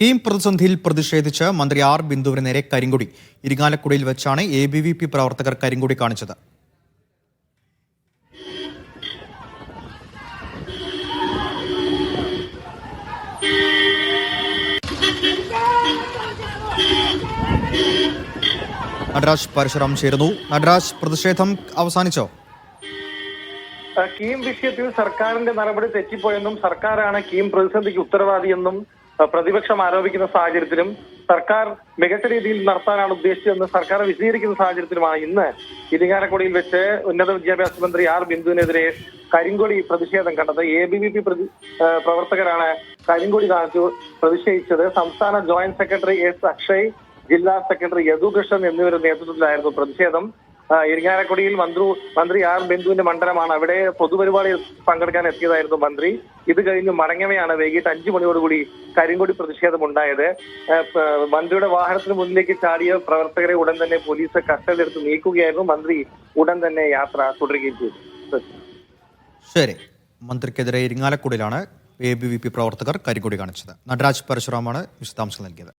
കീം പ്രതിസന്ധിയിൽ പ്രതിഷേധിച്ച് മന്ത്രി ആർ ബിന്ദുവിന് നേരെ കരിങ്കൊടി. ഇരിങ്ങാലക്കുടയിൽ വെച്ചാണ് ABVP പ്രവർത്തകർ കരിങ്കൊടി കാണിച്ചത്. നടരാജ് പരശുറാം ചേരുന്നു. നടരാജ്, പ്രതിഷേധം അവസാനിച്ചോ? കീം വിഷയത്തിൽ സർക്കാരിന്റെ നടപടി തെറ്റിപ്പോയെന്നും സർക്കാരാണ് കീം പ്രതിസന്ധിക്ക് ഉത്തരവാദിയെന്നും പ്രതിപക്ഷം ആരോപിക്കുന്ന സാഹചര്യത്തിലും സർക്കാർ മികച്ച രീതിയിൽ നടത്താനാണ് ഉദ്ദേശിച്ചതെന്ന് സർക്കാർ വിശദീകരിക്കുന്ന സാഹചര്യത്തിലുമാണ് ഇന്ന് ഇരിങ്ങാലക്കുടയിൽ വെച്ച് ഉന്നത വിദ്യാഭ്യാസ മന്ത്രി ആർ ബിന്ദുവിനെതിരെ കരിങ്കൊടി പ്രതിഷേധം കണ്ടത്. ABVP പ്രവർത്തകരാണ് കരിങ്കൊടി കാണിച്ചു പ്രതിഷേധിച്ചത്. സംസ്ഥാന ജോയിന്റ് സെക്രട്ടറി S. അക്ഷയ്, ജില്ലാ സെക്രട്ടറി യദുകൃഷ്ണൻ എന്നിവരുടെ നേതൃത്വത്തിലായിരുന്നു പ്രതിഷേധം. ഇരിങ്ങാലക്കുടിയിൽ മന്ത്രി ആർ ബിന്ദുവിന്റെ മണ്ഡലമാണ്. അവിടെ പൊതുപരിപാടിയിൽ പങ്കെടുക്കാൻ എത്തിയതായിരുന്നു മന്ത്രി. ഇത് കഴിഞ്ഞ് മടങ്ങവെയാണ് വൈകിട്ട് 5 മണിയോടുകൂടി കരിങ്കൊടി പ്രതിഷേധം ഉണ്ടായത്. മന്ത്രിയുടെ വാഹനത്തിന് മുന്നിലേക്ക് ചാടിയ പ്രവർത്തകരെ ഉടൻ തന്നെ പോലീസ് കസ്റ്റഡിയിലെടുത്ത് നീക്കുകയായിരുന്നു. മന്ത്രി ഉടൻ തന്നെ യാത്ര തുടരുകയും ചെയ്തു. ശരി, മന്ത്രിക്കെതിരെ ഇരിങ്ങാലക്കുടയിലാണ് ABVP പ്രവർത്തകർ കരിങ്കൊടി കാണിച്ചത്. നടരാജ് പരശുറാമാണ് വിശദാംശം നൽകിയത്.